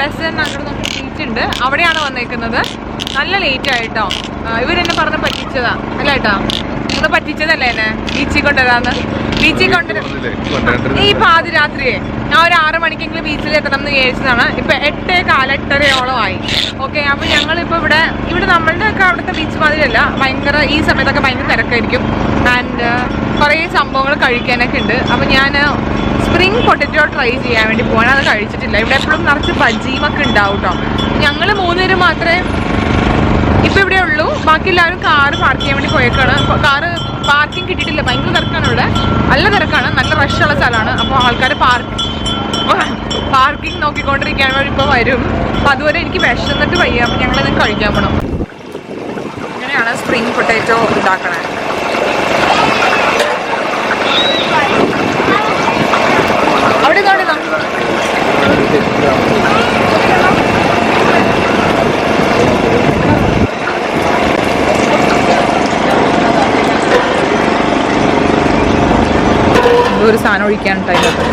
Best അങ്ങോട്ട് beach ഉണ്ട്, അവിടെയാണ് വന്നേക്കുന്നത്. നല്ല ലേറ്റ് ആയിട്ടോ. ഇവരെന്നെ പറഞ്ഞ് പറ്റിച്ചതാ അല്ല ഏട്ടാ, നിങ്ങൾ പറ്റിച്ചതല്ലേ എന്നെ ബീച്ചിൽ കൊണ്ടുവരാന്ന്. ബീച്ചിൽ കൊണ്ടുവരാൻ ഈ പാതിരാത്രിയെ ഞാൻ ഒരു 6 മണിക്കെങ്കിലും ബീച്ചിൽ എത്തണം എന്ന് വിചാരിച്ചതാണ്. ഇപ്പം 8-8:30 ഓക്കെ. അപ്പോൾ ഞങ്ങളിപ്പോൾ ഇവിടെ നമ്മളുടെ ഒക്കെ അവിടുത്തെ ബീച്ച് മാതിരിയല്ല, ഭയങ്കര ഈ സമയത്തൊക്കെ ഭയങ്കര തിരക്കായിരിക്കും. ആൻഡ് കുറേ സംഭവങ്ങൾ കഴിക്കാനൊക്കെ ഉണ്ട്. അപ്പോൾ ഞാൻ സ്പ്രിംഗ് പൊട്ടറ്റോ ട്രൈ ചെയ്യാൻ വേണ്ടി പോകണം. അത് കഴിച്ചിട്ടില്ല. ഇവിടെ എപ്പോഴും നിറച്ച് ബജിയുമൊക്കെ ഉണ്ടാവും കേട്ടോ. ഞങ്ങൾ 3 പേര് മാത്രമേ ഇപ്പം ഇവിടെ ഉള്ളൂ. ബാക്കി എല്ലാവരും കാറ് പാർക്ക് ചെയ്യാൻ വേണ്ടി പോയേക്കാണ്. കാറ് പാർക്കിംഗ് കിട്ടിയിട്ടില്ല, ഭയങ്കര തിരക്കാണ് ഇവിടെ, നല്ല തിരക്കാണ്, നല്ല റഷുള്ള സ്ഥലമാണ്. അപ്പോൾ ആൾക്കാർ പാർക്കിംഗ് നോക്കിക്കൊണ്ടിരിക്കാൻ വേണ്ടി ഇപ്പോൾ വരും. അപ്പോൾ അതുവരെ എനിക്ക് വിശന്നിട്ട് വയ്യ. അപ്പോൾ ഞങ്ങളത് കഴിക്കാൻ പോകണം. ഇങ്ങനെയാണ് സ്പ്രിംഗ് പൊട്ടാറ്റോ ഉണ്ടാക്കണേ. അവിടെ ഒരു സാധനം ഒഴിക്കാനുണ്ട്, അതിനകത്ത്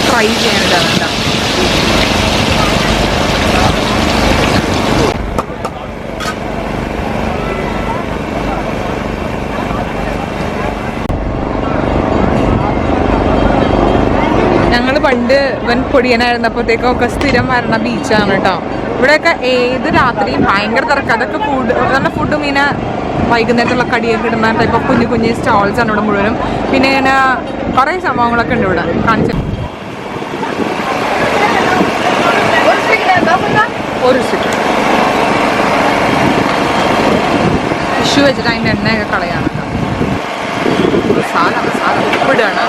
ഫ്രൈ ചെയ്യാനുണ്ട്. ഞങ്ങൾ പണ്ട് ഇവൻ പൊടിയനായിരുന്നപ്പോഴത്തേക്കൊക്കെ സ്ഥിരം വരണ ബീച്ചാണ് കേട്ടോ. ഇവിടെയൊക്കെ ഏത് രാത്രിയും ഭയങ്കര തിരക്ക്. അതൊക്കെ ഫുഡും ഇങ്ങനെ വൈകുന്നേരത്തുള്ള കടിയൊക്കെ ഇടുന്ന ടൈപ്പ് കുഞ്ഞു കുഞ്ഞു സ്റ്റോൾസ് ആണ് ഇവിടെ മുഴുവനും. പിന്നെ ഇങ്ങനെ കുറേ സംഭവങ്ങളൊക്കെ ഉണ്ട് ഇവിടെ കാണിച്ചു. ഒരു സ്റ്റിക്ക് ടിഷ്യൂ വെച്ചിട്ട് അതിൻ്റെ എണ്ണയൊക്കെ കളയാണ്. മസാല ഉപ്പിടാണ്.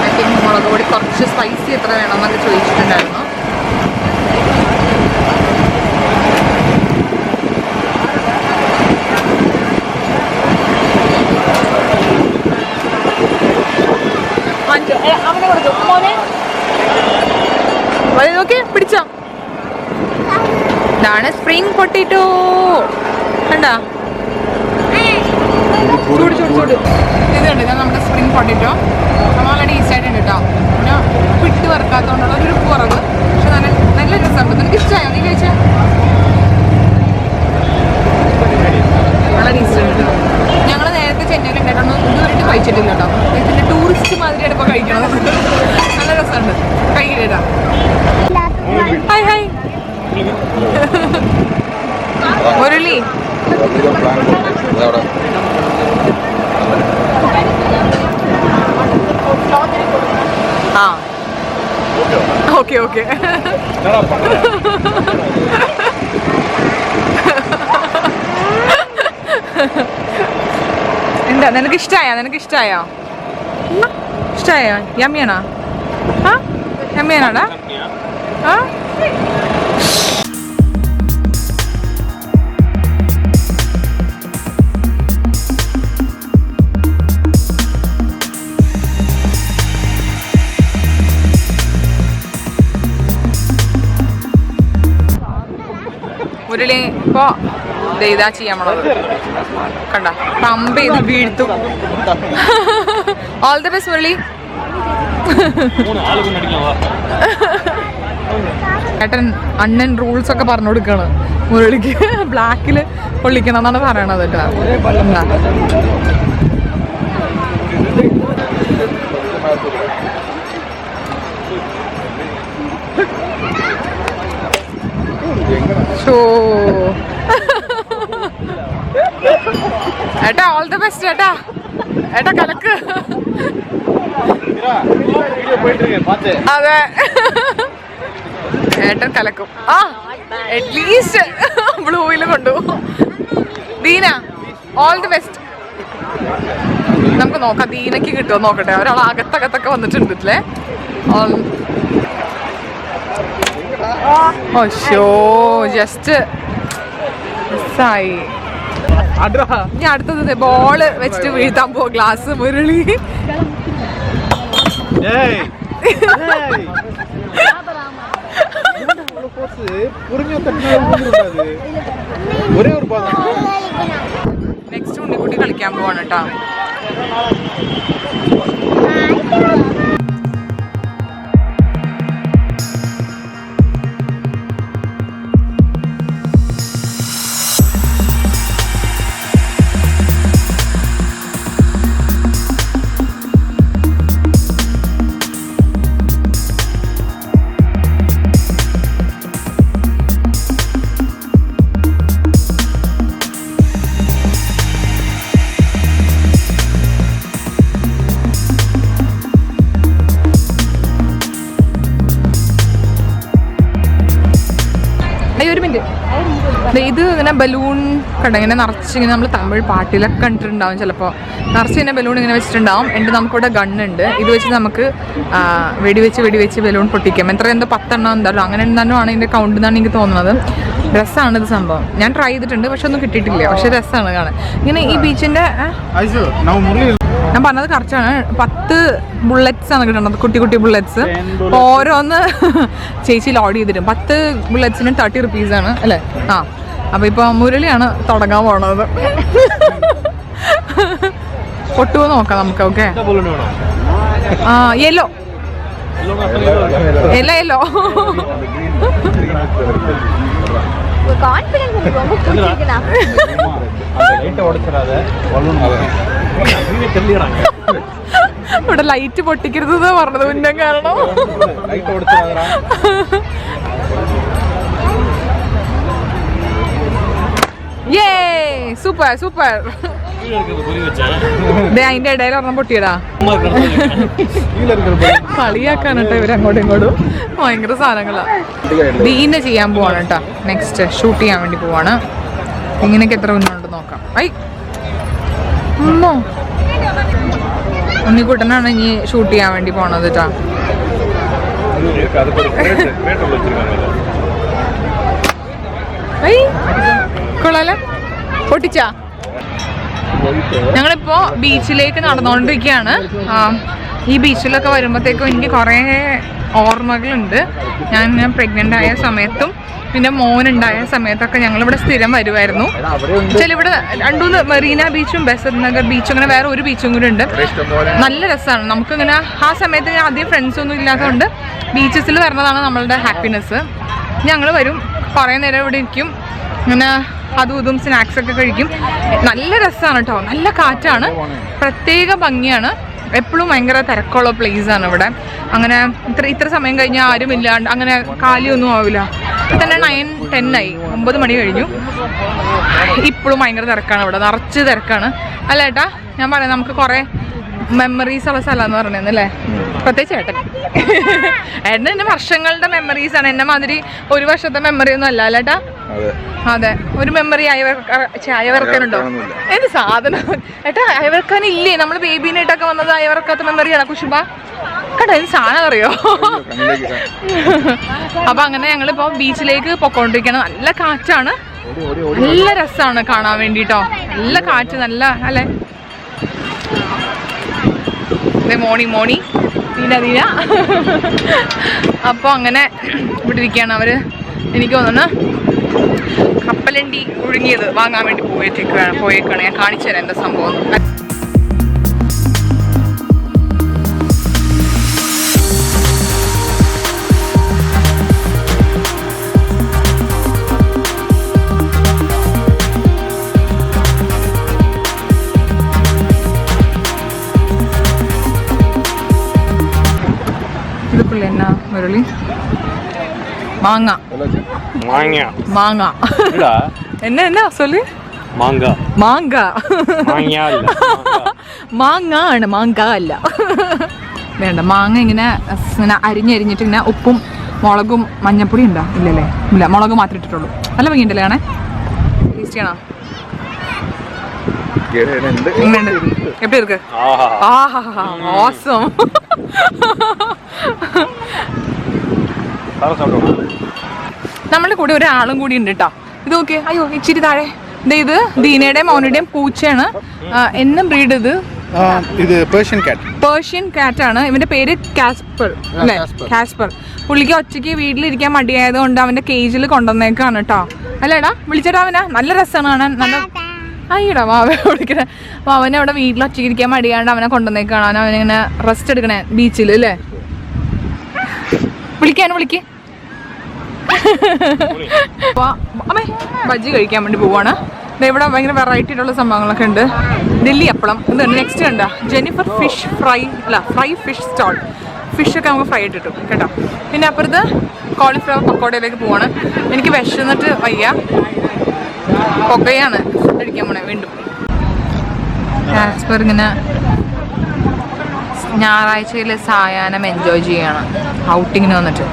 ഐ തിങ്ക് മുളക് പൊടി കുറച്ച് സ്പൈസി എത്ര വേണമെന്നൊക്കെ ചോദിച്ചിട്ടുണ്ടായിരുന്നു. അവനെ കൊടുത്തു മോനെ നോക്കി പിടിച്ചോ. ഇതാണ് സ്പ്രിംഗ് പൊട്ടറ്റോ, കണ്ടാ ചൂട്. ഇത് കണ്ട് ഇതാണ് നമ്മുടെ സ്പ്രിംഗ് പൊട്ടറ്റോ. നല്ല ടേസ്റ്റ് ആയിട്ടുണ്ട് കേട്ടോ. പിന്നെ പിട്ട് വറുക്കാത്തതുകൊണ്ടുള്ള ഒരു കുറവ്, പക്ഷെ നല്ല രസമുണ്ട്. നിനക്ക് ഇഷ്ടമായോ? നീ കഴിച്ച നല്ല ടേസ്റ്റ് ഉണ്ട്. ഞങ്ങൾ നേരത്തെ ചെന്നൈയിൽ ഉണ്ടായിട്ടൊന്നും ഇതുവരെയായിട്ട് കഴിച്ചിട്ടില്ല കേട്ടോ. ഇതിൻ്റെ ടൂറിസ്റ്റ് മാതിരിയാണ് ഇപ്പോൾ കഴിക്കണത്. നല്ല രസമുണ്ട്. കഴിക്കില്ല. Hi hi Murali. ആ ഓക്കെ ഓക്കെ. എന്താ നിനക്ക് ഇഷ്ടമായോ? യമ്മിയാണോ? ആ യമ്മിയാണോടാ? ആ മുരളി ഇപ്പോൾ ഇതാ ചെയ്യാൻ പോണത് കണ്ട, പമ്പ് ചെയ്ത് വീഴ്ത്തും. All the best Murali. ഏട്ടൻ അണ്ണൻ റൂൾസ് ഒക്കെ പറഞ്ഞു കൊടുക്കാണ് മുരളിക്ക്. ബ്ലാക്കിൽ പൊള്ളിക്കണം എന്നാണ് പറയണത് കേട്ടോ. ഏട്ടാ ഓൾ ദ ബെസ്റ്റ് ഏട്ടാ. ഏട്ടാ കലക്ക്. അതെ ഏട്ടൻ കലക്കും. ആ അറ്റ്ലീസ്റ്റ് ബ്ലൂവിൽ കൊണ്ടുപോകും. ദീന ഓൾ ദി ബെസ്റ്റ്. നമുക്ക് നോക്കാം ദീനക്ക് കിട്ടുമോ നോക്കട്ടെ. ഒരാൾ അകത്തകത്തൊക്കെ വന്നിട്ടുണ്ടല്ലേ. ഓ ജസ്റ്റ് മിസ്സായി. ഇനി അടുത്തത് ബോള് വെച്ചിട്ട് വീഴ്ത്താൻ പോ ഗ്ലാസ്. മുരളി നെക്സ്റ്റ് ഉണ്ണിക്കുട്ടി കളിക്കാൻ പോവാണ് കേട്ടോ. ഇത് ഇങ്ങനെ ബലൂൺ കണ്ട ഇങ്ങനെ നിറച്ച് ഇങ്ങനെ നമ്മൾ തമിഴ് പാട്ടിലൊക്കെ കണ്ടിട്ടുണ്ടാവും ചിലപ്പോൾ നിറച്ച് ഇങ്ങനെ ബലൂൺ ഇങ്ങനെ വെച്ചിട്ടുണ്ടാവും. എന്നിട്ട് നമുക്കിവിടെ ഗണ്ണുണ്ട്. ഇത് വെച്ച് നമുക്ക് വെടിവെച്ച് ബലൂൺ പൊട്ടിക്കാം. എന്തോ 10 എണ്ണം എന്തായാലും അങ്ങനെ എന്താണോ ആണ് ഇതിൻ്റെ കൗണ്ട് എന്നാണ് എനിക്ക് തോന്നുന്നത്. രസമാണ് ഇത് സംഭവം. ഞാൻ ട്രൈ ചെയ്തിട്ടുണ്ട്, പക്ഷെ ഒന്നും കിട്ടിയിട്ടില്ല. പക്ഷെ രസമാണ് കാണാൻ. ഇങ്ങനെ ഈ ബീച്ചിൻ്റെ ഞാൻ പറഞ്ഞത് കറക്റ്റാണ്. 10 ബുള്ളറ്റ്സ് ആണ് കിട്ടുന്നത്, കുട്ടി കുട്ടി ബുള്ളറ്റ്സ്. ഓരോന്ന് ചേച്ചി ലോഡ് ചെയ്തിട്ടും 10 ബുള്ളറ്റ്സിന് 30 റുപ്പീസാണ് അല്ലേ? ആ, അപ്പോൾ ഇപ്പോൾ മുരളിയാണ് തുടങ്ങാൻ പോണത്. പൊട്ടുമോ നോക്കാം നമുക്ക്. ഓക്കെ, ആ യെല്ലോ യെല്ലോ ഇവിടെ ലൈറ്റ് പൊട്ടിക്കരുത് പറഞ്ഞത് മുന്നേ കാരണം. Super super. അതിന്റെ ഇടയിൽ ഒരെണ്ണം പൊട്ടിയടാ. കളിയാക്കാനട്ടോ ഇവരങ്ങോട്ടും ഇങ്ങോട്ടും. ഭയങ്കര സാധനങ്ങളാ. ദീനെ ചെയ്യാൻ പോവാണ് കേട്ടോ. നെക്സ്റ്റ് ഷൂട്ട് ചെയ്യാൻ വേണ്ടി പോവാണ്. ഇങ്ങനെയൊക്കെ എത്ര മുന്നുണ്ട് നോക്കാം. ഐ ഉണ്ണിക്കുട്ടനാണ് ഇനി ഷൂട്ട് ചെയ്യാൻ വേണ്ടി പോണത് കേട്ടോ. കൊള്ളാലോ, പൊട്ടിച്ചാ. ഞങ്ങളിപ്പോ ബീച്ചിലേക്ക് നടന്നുകൊണ്ടിരിക്കുകയാണ്. ഈ ബീച്ചിലൊക്കെ വരുമ്പോഴത്തേക്കും എനിക്ക് കുറേ ഓർമ്മകളുണ്ട്. ഞാൻ പ്രഗ്നൻ്റ് ആയ സമയത്തും പിന്നെ മോനുണ്ടായ സമയത്തൊക്കെ ഞങ്ങളിവിടെ സ്ഥിരം വരുമായിരുന്നു. ഇവിടെ 2-3 മെറീന ബീച്ചും ബസന്ത് നഗർ ബീച്ചും അങ്ങനെ വേറെ ഒരു ബീച്ചും കൂടി ഉണ്ട്. നല്ല രസമാണ്. നമുക്കിങ്ങനെ ആ സമയത്ത് ഞാൻ ആദ്യം ഫ്രണ്ട്സൊന്നും ഇല്ലാത്തതുകൊണ്ട് ബീച്ചസിൽ വരുന്നതാണ് നമ്മളുടെ ഹാപ്പിനെസ്. ഞങ്ങൾ വരും, കുറേ നേരം ഇവിടെ ഇരിക്കും, ഇങ്ങനെ അതും ഇതും സ്നാക്സൊക്കെ കഴിക്കും. നല്ല രസമാണ് കേട്ടോ. നല്ല കാറ്റാണ്, പ്രത്യേക ഭംഗിയാണ്. എപ്പോഴും ഭയങ്കര തിരക്കുള്ള പ്ലേസാണ് ഇവിടെ. അങ്ങനെ ഇത്ര സമയം കഴിഞ്ഞാൽ ആരും ഇല്ലാണ്ട് അങ്ങനെ കാലിയൊന്നും ആവില്ല. ഇപ്പം തന്നെ 9-10 ആയി, 9 മണി കഴിഞ്ഞു. ഇപ്പോഴും ഭയങ്കര തിരക്കാണ് ഇവിടെ, നിറച്ച് തിരക്കാണ് അല്ല ഏട്ടാ? ഞാൻ പറയാം, നമുക്ക് കുറേ മെമ്മറീസ് ഉള്ള സ്ഥലമെന്ന് പറഞ്ഞല്ലേ, പ്രത്യേകിച്ച് ഏട്ടൻ. ഏട്ടൻ എൻ്റെ വർഷങ്ങളുടെ മെമ്മറീസാണ്. എന്നെ മാതിരി ഒരു വർഷത്തെ മെമ്മറി ഒന്നും അല്ല അല്ലേട്ടാ? അതെ, ഒരു മെമ്മറി അയവറക്കാനുണ്ടോ? എന്ത് സാധനം ഏട്ടാ, അയവറക്കാൻ ഇല്ലേ? നമ്മൾ ബേബീനായിട്ടൊക്കെ വന്നത് അയവറക്കാത്ത മെമ്മറിയാണ് കുശുബ. കേട്ടോ, എന്ത് സാധനം അറിയോ? അപ്പൊ അങ്ങനെ ഞങ്ങളിപ്പോ ബീച്ചിലേക്ക് പൊക്കോണ്ടിരിക്കണം. നല്ല കാറ്റാണ്, നല്ല രസമാണ് കാണാൻ വേണ്ടിട്ടോ. നല്ല കാറ്റ്, നല്ല അല്ലേ? മോണി ദീന. അപ്പോൾ അങ്ങനെ ഇവിടെ ഇരിക്കുകയാണ് അവര്. എനിക്ക് തോന്നുന്നു കപ്പലണ്ടി ഒഴുങ്ങിയത് വാങ്ങാൻ വേണ്ടി പോയേക്കാണ്. ഞാൻ കാണിച്ചു തരാം എന്താ സംഭവം. இதுக்குள்ள என்ன முரளி? மாங்கா மாங்கா என்ன சொல்லு? മാങ്ങ ആണ്, മാങ്ങ അല്ല. വേണ്ട, മാങ്ങ ഇങ്ങനെ അരിഞ്ഞരിഞ്ഞിട്ട് ഇങ്ങനെ ഉപ്പും മുളകും മഞ്ഞപ്പൊടി ഉണ്ടോ? ഇല്ലല്ലേ, ഇല്ല, മുളക് മാത്രമേ ഇട്ടിട്ടുള്ളൂ. നല്ല ഭംഗിയുണ്ടല്ലേ ആണേ? ടേസ്റ്റ് ചെയ്യണോ? எப்படி இருக்கு? awesome. നമ്മളുടെ കൂടെ ഒരാളും കൂടി ഉണ്ട് കേട്ടോ. ഇത് നോക്കിയേ, അയ്യോ ഇച്ചിരി താഴെ. ഇത് ദീനയുടെയും മോനുടെയും പൂച്ചയാണ്. എന്ന ബ്രീഡ് ഇത് പേർഷ്യൻ കാറ്റ് ആണ്. ഇവന്റെ പേര് കാസ്പർ അല്ലേ? കാസ്പർ. പുള്ളിക്ക് ഒറ്റയ്ക്ക് വീട്ടിലിരിക്കാൻ മടിയായത് കൊണ്ട് അവന്റെ കേജിൽ കൊണ്ടുവന്നേക്കാണ് കേട്ടോ. അല്ലേടാ? വിളിച്ചേട്ടാ അവനാ. നല്ല രസമാണ് കാണാൻ. നല്ല അയ്യടാ വാവ വിളിക്കണേ. അവനെ അവിടെ വീട്ടിൽ ഒറ്റയ്ക്കിരിക്കാൻ മടിയാണ്ട് അവനെ കൊണ്ടുവന്നേക്കാണ്. അവനിങ്ങനെ റെസ്റ്റ് എടുക്കണേ ബീച്ചിൽ അല്ലേ? വിളിക്ക്. അമ്മേ ബജ്ജി കഴിക്കാൻ വേണ്ടി പോവാണ്. ഇവിടെ ഭയങ്കര വെറൈറ്റി ആയിട്ടുള്ള സംഭവങ്ങളൊക്കെ ഉണ്ട്. ഡൽഹി അപ്പളം ഇതുണ്ട്. നെക്സ്റ്റ് കണ്ട Jennifer fish fry fish stall. ഫിഷൊക്കെ നമുക്ക് ഫ്രൈ ആയിട്ട് കിട്ടും കേട്ടോ. പിന്നെ അപ്പുറത്ത് കോളിഫ്ലവർ പക്കോടയിലേക്ക് പോവാണ്. എനിക്ക് വിശന്നിട്ട് വയ്യ, പുകയാണ് കഴിക്കാൻ പോണേ. വീണ്ടും കാസ്പർ ഇങ്ങനെ ഞായറാഴ്ചയിൽ സായാഹ്നം എൻജോയ് ചെയ്യാണ് ഔട്ടിങ്ങിന് വന്നിട്ട്.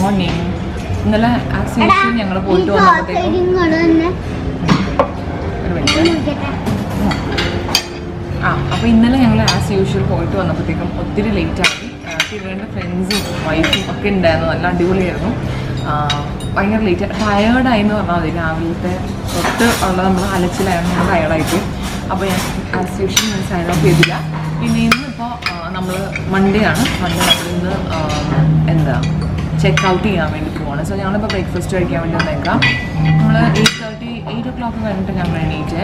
മോർണിംഗ്. ഇന്നലെ ആസ് യൂഷ്വൽ ഞങ്ങൾ പോയിട്ട് വന്നപ്പോഴത്തേക്കും അപ്പോൾ ഇന്നലെ ഞങ്ങൾ ആസ് യൂഷ്വൽ പോയിട്ട് വന്നപ്പോഴത്തേക്കും ഒത്തിരി ലേറ്റായി. ഇവരുടെ ഫ്രണ്ട്സും വൈഫും ഒക്കെ ഉണ്ടായിരുന്നു. നല്ല അടിപൊളിയായിരുന്നു. ഭയങ്കര ലേറ്റ് ടയേർഡായി എന്ന് പറഞ്ഞാൽ മതി. രാവിലത്തെ തൊട്ട് ഉള്ള നമ്മൾ അലച്ചിലായിരുന്നു, നമ്മൾ ടയേർഡായിട്ട്. അപ്പോൾ ഞാൻ ആസ് യൂഷ്വൽ ഞാൻ സൈൻ ഓഫ് ചെയ്തില്ല. പിന്നെ ഇന്നിപ്പോൾ നമ്മൾ മൺഡേ ആണ്. മൺഡേ നമ്മളിന്ന് എന്താ ചെക്ക് ഔട്ട് ചെയ്യാൻ വേണ്ടി പോവാണ്. സോ ഞങ്ങളിപ്പോൾ ബ്രേക്ക്ഫാസ്റ്റ് കഴിക്കാൻ വേണ്ടി വന്നേക്കാം. നമ്മൾ 8 o'clock കഴിഞ്ഞിട്ട് ഞങ്ങൾ എണീറ്റേ.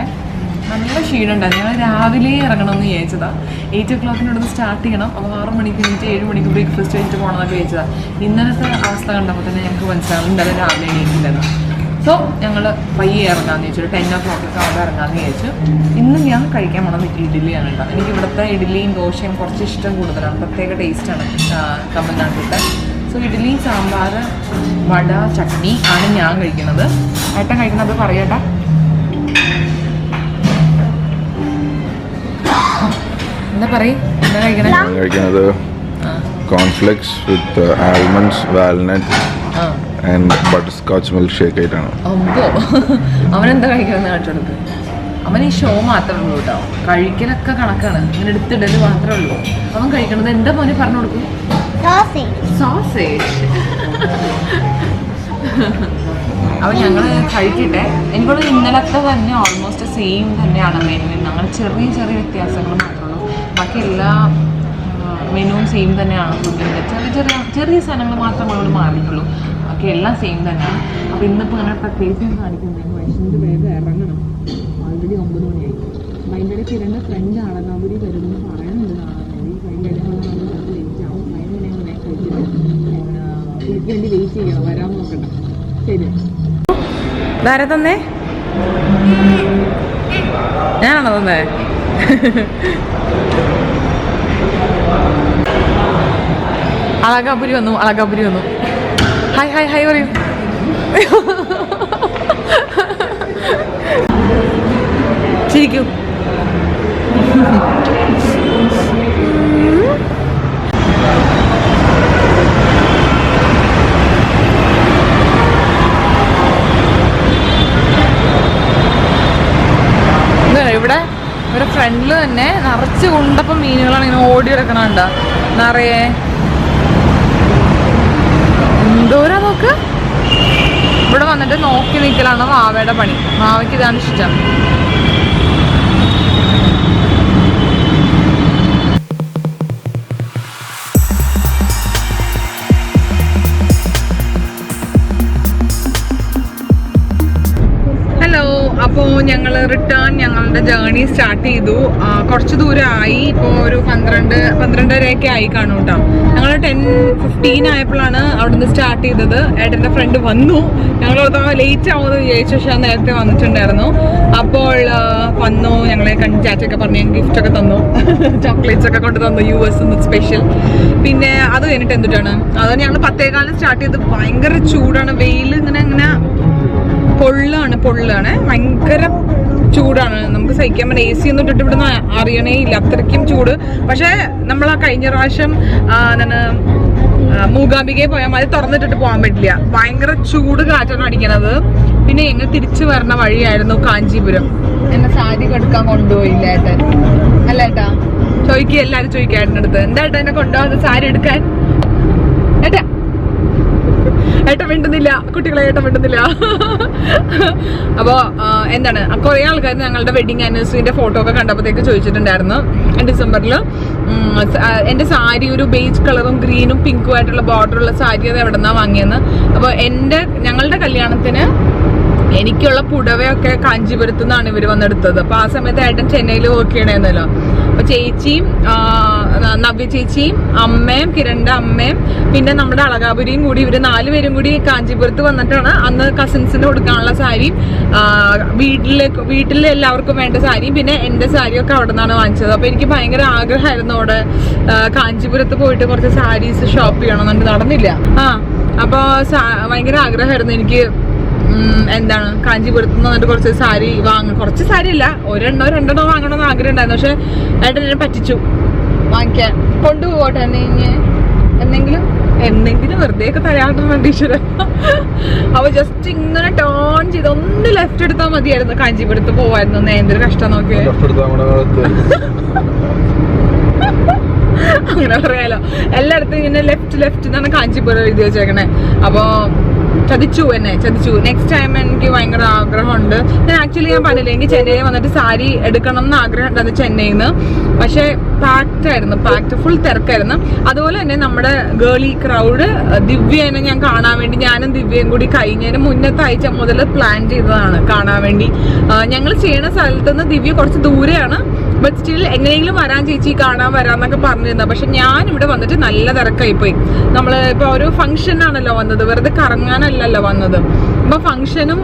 നല്ല ക്ഷീണം ഉണ്ടായിരുന്നു. ഞങ്ങൾ രാവിലെ ഇറങ്ങണമെന്ന് വിചാരിച്ചതാണ്. 8 o'clock സ്റ്റാർട്ട് ചെയ്യണം. അപ്പോൾ 6 മണിക്ക് എണീറ്റ് 7 മണിക്ക് ബ്രേക്ക്ഫാസ്റ്റ് കഴിഞ്ഞിട്ട് പോകണമെന്നൊക്കെ വിചാരിച്ചതാണ്. ഇന്നലത്തെ അവസ്ഥ കണ്ടപ്പോൾ തന്നെ ഞങ്ങൾക്ക് മനസ്സിലാവും ഇന്നലെ രാവിലെ എണീറ്റില്ലെന്ന്. സോ ഞങ്ങൾ പയ്യെ ഇറങ്ങാമെന്ന് ചോദിച്ചു. 10 o'clock അവിടെ ഇറങ്ങാമെന്ന് വിചാരിച്ചു. ഇന്ന് ഞാൻ കഴിക്കാൻ പോണത് ഇഡ്ഡലിയാണ് കേട്ടോ. എനിക്ക് ഇവിടുത്തെ ഇഡ്ഡലിയും ദോശയും കുറച്ച് ഇഷ്ടം കൂടുതലാണ്. പ്രത്യേക ടേസ്റ്റാണ് തമിഴ്നാട്ടിലത്തെ. സോ ഇഡ്ഡലി, സാമ്പാർ, വട, ചട്നി ആണ് ഞാൻ കഴിക്കുന്നത്. ഏട്ടൻ കഴിക്കുന്നത് പറയട്ടെ. എന്താ പറയും? എന്താ കഴിക്കുന്നത്? Cornflakes with almonds, walnut and butterscotch milk shake ആയിട്ടാണ്. അവനെന്താ കഴിക്കുന്നത് കേട്ടെടുത്ത്? അവൻ ഈ ഷോ മാത്രമേ ഉള്ളൂ കേട്ടോ. കഴിക്കലൊക്കെ കണക്കാണ്. ഇങ്ങനെ എടുത്തിടല് മാത്രമേ ഉള്ളൂ. അവൻ കഴിക്കണത് എന്താ മോനെ പറഞ്ഞു കൊടുക്കും? സോസേജ്. അപ്പോൾ ഞങ്ങൾ കഴിക്കട്ടെ. എനിക്കോട് ഇന്നലത്തെ തന്നെ ഓൾമോസ്റ്റ് സെയിം തന്നെയാണ് മെനുവിൽ. അങ്ങനെ ചെറിയ ചെറിയ വ്യത്യാസങ്ങൾ മാത്രമേ ഉള്ളൂ. ബാക്കി എല്ലാ മെനുവും സെയിം തന്നെയാണ്. ഫുഡിൻ്റെ ചെറിയ സാധനങ്ങൾ മാത്രമേ നമ്മളോട് മാറിയിട്ടുള്ളൂ. ബാക്കി എല്ലാം സെയിം തന്നെയാണ്. അപ്പോൾ ഇന്നിപ്പോൾ ഇങ്ങനെ പ്രത്യേകിച്ച് കാണിക്കുന്നത് വൈഷ്ണവിൻ്റെ വേഗം ഇറങ്ങണം. ഓൾറെഡി 9 മണിയായി. അതിൻ്റെ ഇടയ്ക്ക് ഇരൻ്റെ ഫ്രണ്ട് അളകാപുരി വരുമെന്ന് പറയുന്നുണ്ട്. നാളെ അതിൻ്റെ ഇടയ്ക്ക് ലേറ്റ് ആവും. അതിന് ഞങ്ങൾ കഴിച്ചിട്ട് എനിക്ക് വേണ്ടി വെയിറ്റ് ചെയ്യണം. വരാൻ നോക്കട്ടെ. ശരി. ഇതാരാ തന്നേ? ഞാനാണോ തന്നേ? അളകാപുരി വന്നു. ഹായ് ഹായ് ഹായ് പറയൂ. ചിരിക്കൂ. ഇവിടെ ഒരു ഫ്രണ്ടിൽ തന്നെ നിറച്ച് ഉണ്ടപ്പം മീനുകളാണ് ഇങ്ങനെ ഓടി കിടക്കണുണ്ട നിറയെ. എന്തോരാ നോക്ക്. ഇവിടെ വന്നിട്ട് നോക്കി നിൽക്കലാണ് വാവയുടെ പണി. വാവയ്ക്ക് ഇതാണ് ഇഷ്ടം. അപ്പോൾ ഞങ്ങൾ റിട്ടേൺ ഞങ്ങളുടെ ജേർണി സ്റ്റാർട്ട് ചെയ്തു. കുറച്ച് ദൂരമായി. ഇപ്പോൾ ഒരു 12:30 ആയി കാണും കേട്ടോ. ഞങ്ങൾ 10:15 ആയപ്പോഴാണ് അവിടെ നിന്ന് സ്റ്റാർട്ട് ചെയ്തത്. ഏട്ടൻ്റെ ഫ്രണ്ട് വന്നു. ഞങ്ങൾ ലേറ്റ് ആവുമെന്ന് വിചാരിച്ചു. പക്ഷേ നേരത്തെ വന്നിട്ടുണ്ടായിരുന്നു. അപ്പോൾ വന്നു. ഞങ്ങളെ കണ്ട് ചാറ്റൊക്കെ പറഞ്ഞ് ഗിഫ്റ്റൊക്കെ തന്നു. ചോക്ലേറ്റ്സ് ഒക്കെ കൊണ്ട് തന്നു. US special. പിന്നെ അത് കഴിഞ്ഞിട്ട് എന്തിട്ടാണ് അത് ഞങ്ങൾ 10:15 സ്റ്റാർട്ട് ചെയ്ത്. ഭയങ്കര ചൂടാണ്. വെയിൽ ഇങ്ങനെ പൊള്ളാണ്. ഭയങ്കര ചൂടാണ്. നമുക്ക് സഹിക്കാൻ പറ്റില്ല. AC ഒന്നും ഇട്ടിട്ട് ഇവിടുന്ന് അറിയണേ ഇല്ല. അത്രയ്ക്കും ചൂട്. പക്ഷേ നമ്മൾ ആ കഴിഞ്ഞ പ്രാവശ്യം എന്താണ് മൂകാംബികയെ പോയാൽ മതി തുറന്നിട്ടിട്ട് പോകാൻ പറ്റില്ല. ഭയങ്കര ചൂട് കാറ്റാണ് അടിക്കണത്. പിന്നെ ഞങ്ങൾ തിരിച്ചു വരണ വഴിയായിരുന്നു കാഞ്ചീപുരം. എന്നെ സാരി എടുക്കാൻ കൊണ്ടുപോയില്ല ഏട്ടൻ. അല്ല ഏട്ടാ ചോദിക്കുക. എല്ലാവരും ചോദിക്കുക ഏട്ടൻ്റെ അടുത്ത്, എന്താ ഏട്ടാ എന്നെ കൊണ്ടുപോകുന്നത് സാരി എടുക്കാൻ? ഏട്ടൻ മിണ്ടുന്നില്ല. കുട്ടികളെ ഏട്ടൻ മിണ്ടുന്നില്ല. അപ്പോൾ എന്താണ് കുറേ ആൾക്കാർ ഞങ്ങളുടെ വെഡിങ് ആനിവേഴ്സറിന്റെ ഫോട്ടോ ഒക്കെ കണ്ടപ്പോഴത്തേക്ക് ചോദിച്ചിട്ടുണ്ടായിരുന്നു ഡിസംബറിൽ എൻ്റെ സാരി ഒരു ബേജ് കളറും ഗ്രീനും പിങ്കും ആയിട്ടുള്ള ബോർഡറുള്ള സാരി അത് എവിടെ നിന്നാണ് വാങ്ങിയെന്ന്. അപ്പോൾ ഞങ്ങളുടെ കല്യാണത്തിന് എനിക്കുള്ള പുടവയൊക്കെ കാഞ്ചീപുരത്തു നിന്നാണ് ഇവർ വന്നെടുത്തത്. അപ്പോൾ ആ സമയത്ത് ഏട്ടൻ ചെന്നൈയിൽ വർക്ക് ചെയ്യണമായിരുന്നല്ലോ. അപ്പോൾ ചേച്ചിയും നവ്യ ചേച്ചിയും അമ്മയും കിരണിന്റെ അമ്മയും പിന്നെ നമ്മുടെ അളകാപുരിയും കൂടി ഇവർ 4 പേരും കൂടി കാഞ്ചീപുരത്ത് വന്നിട്ടാണ് അന്ന് കസിൻസിന് കൊടുക്കാനുള്ള സാരിയും വീട്ടിലെ എല്ലാവർക്കും വേണ്ട സാരിയും പിന്നെ എൻ്റെ സാരിയൊക്കെ അവിടെ നിന്നാണ് വാങ്ങിച്ചത്. അപ്പോൾ എനിക്ക് ഭയങ്കര ആഗ്രഹമായിരുന്നു അവിടെ കാഞ്ചീപുരത്ത് പോയിട്ട് കുറച്ച് സാരീസ് ഷോപ്പ് ചെയ്യണമെന്നുണ്ട്. നടന്നില്ല. അപ്പോൾ ഭയങ്കര ആഗ്രഹമായിരുന്നു എനിക്ക് എന്താണ് കാഞ്ചീപുരത്ത് നിന്ന് വന്നിട്ട് കുറച്ച് സാരി കുറച്ച് സാരി അല്ല 1-2 വാങ്ങണമെന്ന് ആഗ്രഹം ഉണ്ടായിരുന്നു. പക്ഷെ ഏട്ടൻ എന്നെ പറ്റിച്ചു വാങ്ങിക്കാൻ. കൊണ്ടുപോകട്ടെ എന്തെങ്കിലും എന്തെങ്കിലും വെറുതെ ഒക്കെ തയ്യാറാണ് ടീച്ചറ്. അപ്പൊ ജസ്റ്റ് ഇങ്ങനെ ടേൺ ചെയ്ത് ഒന്ന് ലെഫ്റ്റ് എടുത്താൽ മതിയായിരുന്നു, കാഞ്ചീപുരത്ത് പോവായിരുന്നു. എന്തൊരു കഷ്ടം നോക്കിയേ. അങ്ങനെ പറയാലോ, എല്ലായിടത്തും ഇങ്ങനെ ലെഫ്റ്റ് എന്നാണ് കാഞ്ചീപുരം എഴുതി വെച്ചേക്കണേ. അപ്പൊ ചതിച്ചു. നെക്സ്റ്റ് ടൈം എനിക്ക് ഭയങ്കര ആഗ്രഹമുണ്ട്. ഞാൻ പറഞ്ഞില്ല, എനിക്ക് ചെന്നൈയിൽ വന്നിട്ട് സാരി എടുക്കണം എന്ന് ആഗ്രഹം ഉണ്ടായിരുന്നു ചെന്നൈയിൽ നിന്ന്. പക്ഷെ പാക്ഡ് ഫുൾ തിരക്കായിരുന്നു. അതുപോലെ തന്നെ നമ്മുടെ ഗേളി ക്രൗഡ് ദിവ്യേനെ ഞാൻ കാണാൻ വേണ്ടി, ഞാനും ദിവ്യയും കൂടി കഴിഞ്ഞതിന് മുന്നത്തെ ആഴ്ച മുതൽ പ്ലാൻ ചെയ്തതാണ് കാണാൻ വേണ്ടി. ഞങ്ങൾ ചെയ്യുന്ന സ്ഥലത്ത് നിന്ന് ദിവ്യ കുറച്ച് ദൂരെയാണ്. ബട്ട് സ്റ്റിൽ എങ്ങനെയെങ്കിലും വരാൻ ചേച്ചി കാണാൻ വരാന്നൊക്കെ പറഞ്ഞിരുന്നത്. പക്ഷെ ഞാൻ ഇവിടെ വന്നിട്ട് നല്ല തിരക്കായിപ്പോയി. നമ്മള് ഇപ്പൊ ഒരു ഫംഗ്ഷൻ ആണല്ലോ വന്നത്, വെറുതെ കറങ്ങാനല്ലല്ലോ വന്നത്. അപ്പൊ ഫംഗ്ഷനും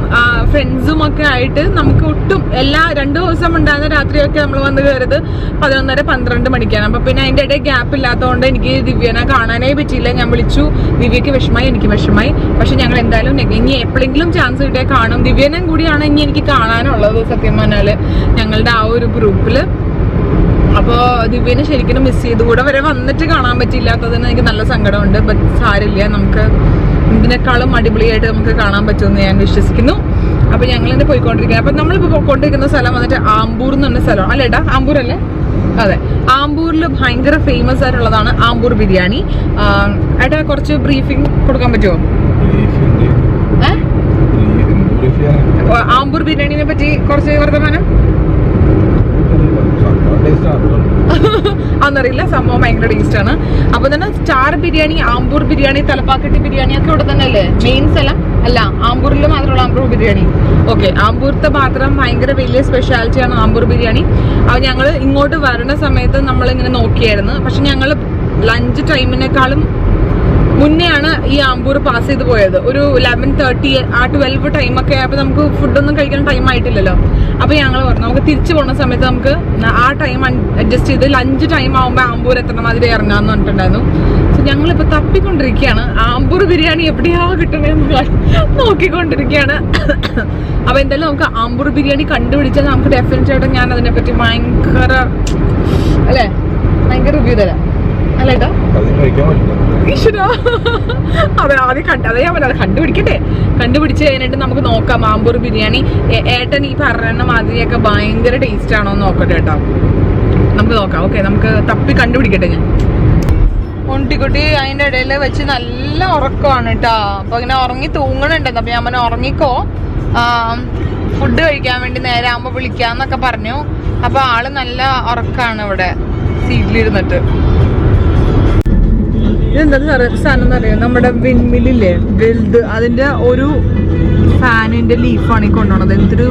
ഫ്രണ്ട്സും ഒക്കെ ആയിട്ട് നമുക്ക് ഒട്ടും എല്ലാ 2 ദിവസം ഉണ്ടായിരുന്ന രാത്രിയൊക്കെ നമ്മൾ വന്ന് കയറിയത് 11:30-12 മണിക്കാണ്. അപ്പൊ പിന്നെ അതിന്റെ ഇടയിൽ ഗ്യാപ്പ് ഇല്ലാത്തതുകൊണ്ട് എനിക്ക് ദിവ്യനെ കാണാനേ പറ്റിയില്ല. ഞാൻ വിളിച്ചു, ദിവ്യക്ക് വിഷമായി, എനിക്ക് വിഷമായി. പക്ഷെ ഞങ്ങൾ എന്തായാലും ഇനി എപ്പോഴെങ്കിലും ചാൻസ് കിട്ടിയാൽ കാണും. ദിവ്യനും കൂടിയാണ് ഇനി എനിക്ക് കാണാനുള്ളത് സത്യം പറഞ്ഞാല് ഞങ്ങളുടെ ആ ഒരു ഗ്രൂപ്പില്. അപ്പോൾ ദിവ്യനെ ശരിക്കും മിസ് ചെയ്തു. കൂടെ വരെ വന്നിട്ട് കാണാൻ പറ്റില്ലാത്തതിന് എനിക്ക് നല്ല സങ്കടമുണ്ട്. ബട്ട് സാരില്ല, നമുക്ക് ഇതിനേക്കാളും അടിപൊളിയായിട്ട് നമുക്ക് കാണാൻ പറ്റുമെന്ന് ഞാൻ വിശ്വസിക്കുന്നു. അപ്പൊ ഞങ്ങളിങ്ങനെ പോയിക്കൊണ്ടിരിക്കുന്നത്. അപ്പൊ നമ്മളിപ്പോ പോയിക്കൊണ്ടിരിക്കുന്ന സ്ഥലം വന്നിട്ട് ആമ്പൂർ എന്ന് പറഞ്ഞ സ്ഥലം അല്ലേ ഏട്ടാ? ആമ്പൂർ അല്ലേ? അതെ, ആമ്പൂരിൽ ഭയങ്കര ഫേമസ് ആയിട്ടുള്ളതാണ് ആമ്പൂർ ബിരിയാണി. ഏട്ടാ കുറച്ച് ബ്രീഫിംഗ് കൊടുക്കാൻ പറ്റുമോ ആമ്പൂർ ബിരിയാണിനെ പറ്റി കുറച്ച് വർത്തമാനം? അന്നറിയില്ല, സംഭവം ഭയങ്കര ടേസ്റ്റ് ആണ്. അപ്പൊ തന്നെ സ്റ്റാർ ബിരിയാണി, ആമ്പൂർ ബിരിയാണി, തലപ്പാക്കട്ടി ബിരിയാണി ഒക്കെ ഇവിടെ തന്നെ അല്ലേ മെയിൻ സ്ഥലം? അല്ല, ആമ്പൂരിൽ മാത്രമുള്ള ആമ്പൂർ ബിരിയാണി. ഓക്കെ, ആമ്പൂരത്തെ മാത്രം ഭയങ്കര വലിയ സ്പെഷ്യാലിറ്റിയാണ് ആമ്പൂർ ബിരിയാണി. അപ്പൊ ഞങ്ങള് ഇങ്ങോട്ട് വരുന്ന സമയത്ത് നമ്മളിങ്ങനെ നോക്കിയായിരുന്നു. പക്ഷെ ഞങ്ങള് ലഞ്ച് ടൈമിനേക്കാളും മുന്നെയാണ് ഈ ആമ്പൂർ പാസ് ചെയ്ത് പോയത്. ഒരു 11:30 ആ 12 ടൈമൊക്കെ ആയപ്പോൾ നമുക്ക് ഫുഡൊന്നും കഴിക്കാൻ ടൈം ആയിട്ടില്ലല്ലോ. അപ്പോൾ ഞങ്ങൾ പറഞ്ഞു നമുക്ക് തിരിച്ചു പോകുന്ന സമയത്ത് നമുക്ക് ആ ടൈം അഡ്ജസ്റ്റ് ചെയ്ത് ലഞ്ച് ടൈം ആകുമ്പോൾ ആമ്പൂർ എത്തണ മാതിരി ഇറങ്ങാമെന്ന് പറഞ്ഞിട്ടുണ്ടായിരുന്നു. സോ ഞങ്ങളിപ്പോൾ തപ്പിക്കൊണ്ടിരിക്കുകയാണ്, ആമ്പൂർ ബിരിയാണി എവിടെയാ കിട്ടണമെന്ന് നോക്കിക്കൊണ്ടിരിക്കുകയാണ്. അപ്പോൾ എന്തായാലും നമുക്ക് ആമ്പൂർ ബിരിയാണി കണ്ടുപിടിച്ചാൽ നമുക്ക് ഡെഫിനറ്റ് ആയിട്ട് ഞാൻ അതിനെപ്പറ്റി ഭയങ്കര റിവ്യൂ തരാം. അല്ലേട്ടാ? അതെ, ആദ്യം അതേ ഞാൻ പറയാം, കണ്ടുപിടിച്ച് കഴിഞ്ഞിട്ട് നമുക്ക് നോക്കാം ആമ്പൂർ ബിരിയാണി. ഏട്ടൻ ഈ പറഞ്ഞ മാതിരിയൊക്കെ ഭയങ്കര ടേസ്റ്റ് ആണോ എന്ന് നോക്കട്ടെ കേട്ടോ. നമുക്ക് നോക്കാം. ഓക്കെ, നമുക്ക് തപ്പി കണ്ടുപിടിക്കട്ടെ. ഞാൻ ഉണ്ടിക്കുട്ടി അതിന്റെ ഇടയിൽ വെച്ച് നല്ല ഉറക്കമാണ് കേട്ടോ. അപ്പൊ ഇങ്ങനെ ഉറങ്ങി തൂങ്ങണുണ്ടെന്ന്. അപ്പൊ ഞാൻ പറഞ്ഞ ഉറങ്ങിക്കോ, ഫുഡ് കഴിക്കാൻ വേണ്ടി നേരെ ആകുമ്പോ വിളിക്കാന്നൊക്കെ പറഞ്ഞു. അപ്പൊ ആള് നല്ല ഉറക്കാണ് ഇവിടെ സീറ്റിലിരുന്നിട്ട്. ഇതെന്താ സാധനം എന്നറിയാം? നമ്മുടെ വിൻമില്ലേ വലുത്, അതിന്റെ ഒരു ഫാനിന്റെ ലീഫാണ് ഈ കൊണ്ടുപോണത്. എന്തൊരു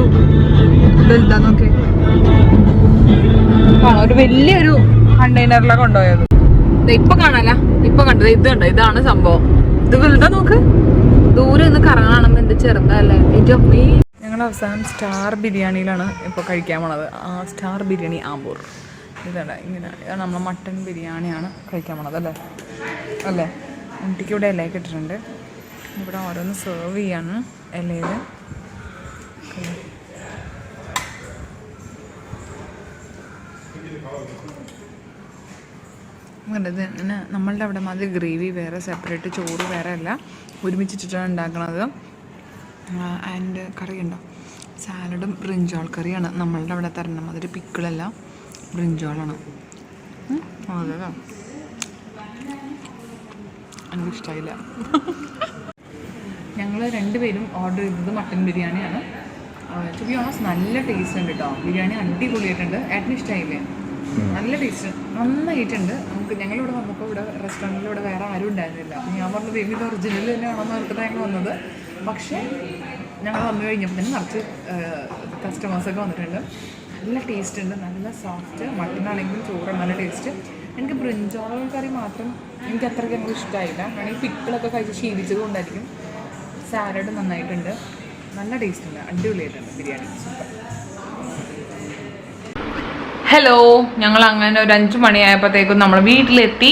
വലുതാന്നൊക്കെ ആണോ, ഒരു വലിയൊരു കണ്ടെയ്നറിലാണ് കൊണ്ടുപോയത്. ഇപ്പൊ കാണാല, ഇപ്പൊ കണ്ടത് ഇത് കണ്ടോ, ഇതാണ് സംഭവം. ഇത് വലുതാ നോക്ക്, ദൂരെ നിന്ന് കറങ്ങാണെന്ന്. എന്ത് ചെറുതല്ലേ ഏറ്റവും. ഞങ്ങൾ അവസാനം സ്റ്റാർ ബിരിയാണിയിലാണ് ഇപ്പൊ കഴിക്കാൻ പോണത്. ആ സ്റ്റാർ ബിരിയാണി ആമ്പൂർ. ഇതാണ് ഇങ്ങനെ, ഇതാണ് നമ്മൾ മട്ടൻ ബിരിയാണിയാണ് കഴിക്കാൻ പോണത് അല്ലേ. ഉണ്ടിക്ക് ഇവിടെ ഇലയൊക്കെ ഇട്ടിട്ടുണ്ട്. ഇവിടെ ഓരോന്ന് സെർവ് ചെയ്യാണ് ഇലയിൽ. ഇത് പിന്നെ നമ്മളുടെ അവിടെ മാതിരി ഗ്രേവി വേറെ, സെപ്പറേറ്റ് ചോറ് വേറെ അല്ല, ഒരുമിച്ചിട്ടാണ് ഉണ്ടാക്കുന്നത്. ആൻഡ് കറി ഉണ്ടോ, സാലഡും ബ്രിഞ്ചോൾ കറിയാണ്. നമ്മളുടെ അവിടെ തരണം മാതിരി പിക്കിളല്ല, ബ്രിഞ്ചോളാണ്. അതെ, എനിക്കിഷ്ടമായില്ല. ഞങ്ങൾ രണ്ടുപേരും ഓർഡർ ചെയ്തത് മട്ടൻ ബിരിയാണിയാണ്. ടു ബി ഓണസ്റ്റ് നല്ല ടേസ്റ്റ് ഉണ്ട് കേട്ടോ. ബിരിയാണി അടിപൊളിയായിട്ടുണ്ട്. ഏട്ടന് ഇഷ്ടമായില്ലേ? നല്ല ടേസ്റ്റ്, നന്നായിട്ടുണ്ട്. നമുക്ക് ഞങ്ങളിവിടെ വന്നപ്പോൾ ഇവിടെ റെസ്റ്റോറൻറ്റിൽ ഇവിടെ വേറെ ആരും ഉണ്ടായിരുന്നില്ല. ഞാൻ പറഞ്ഞത് ഇത് ഒറിജിനൽ തന്നെയാണെന്ന് ഓർത്തിട്ട് ഞങ്ങൾ വന്നത്. പക്ഷേ ഞങ്ങൾ വന്നു കഴിഞ്ഞപ്പോൾ തന്നെ നിറച്ച് കസ്റ്റമേഴ്സൊക്കെ വന്നിട്ടുണ്ട്. നല്ല ടേസ്റ്റ് ഉണ്ട്, നല്ല സോഫ്റ്റ്. മട്ടനാണെങ്കിലും ചോറ് നല്ല ടേസ്റ്റ്. എനിക്ക് ബ്രിഞ്ചോൾ കറി മാത്രം എനിക്ക് അത്രയ്ക്ക് ഞങ്ങൾക്ക് ഇഷ്ടമായില്ല. കാരണം ഈ പിക്കിളൊക്കെ കഴിച്ച് ശീലിച്ചത് കൊണ്ടായിരിക്കും. സാലഡ് നന്നായിട്ടുണ്ട്, നല്ല ടേസ്റ്റ് ഉണ്ട്, അടിപൊളിയായിട്ടുണ്ട് ബിരിയാണി. സൂപ്പർ. ഹലോ, ഞങ്ങൾ അങ്ങനെ ഒരു 5 മണിയായപ്പോഴത്തേക്കും നമ്മൾ വീട്ടിലെത്തി.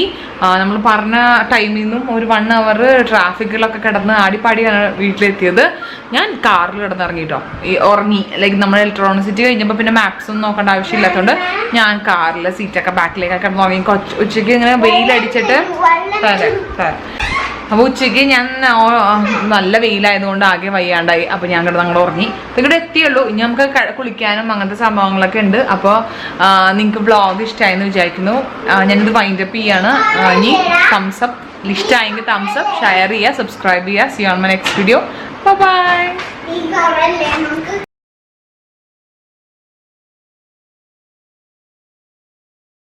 നമ്മൾ പറഞ്ഞ ടൈമിൽ നിന്നും ഒരു 1 അവർ ട്രാഫിക്കിലൊക്കെ കിടന്ന് ആടിപ്പാടിയാണ് വീട്ടിലെത്തിയത്. ഞാൻ കാറിൽ കിടന്നിറങ്ങിട്ടോ, ഉറങ്ങി. ലൈക്ക് നമ്മൾ ഇലക്ട്രോണിസിറ്റി കഴിഞ്ഞപ്പോൾ പിന്നെ മാപ്സ് ഒന്നും നോക്കേണ്ട ആവശ്യമില്ലാത്തതുകൊണ്ട് ഞാൻ കാറിൽ സീറ്റൊക്കെ ബാക്കിലേക്കൊക്കെ കിടന്ന് ഉറങ്ങി. ഉച്ചയ്ക്ക് ഇങ്ങനെ വെയിലടിച്ചിട്ട് അപ്പോൾ ഉച്ചയ്ക്ക് ഞാൻ നല്ല വെയിലായതുകൊണ്ട് ആകെ വയ്യാണ്ടായി. അപ്പോൾ ഞാൻ കിടന്ന് അങ്ങോട്ട് ഉറങ്ങി. ഇവിടെ എത്തിയുള്ളൂ. ഇനി നമുക്ക് കുളിക്കാനും അങ്ങനത്തെ സംഭവങ്ങളൊക്കെ ഉണ്ട്. അപ്പോൾ നിങ്ങൾക്ക് വ്ളോഗ് ഇഷ്ടമായെന്ന് വിചാരിക്കുന്നു. ഞാനിത് വൈൻഡപ്പ് ചെയ്യാണ്. ഇനി തംസപ്പ് ഇഷ്ടമായെങ്കിൽ തംസപ്പ്, ഷെയർ ചെയ്യുക, സബ്സ്ക്രൈബ് ചെയ്യുക. See on my next video. By.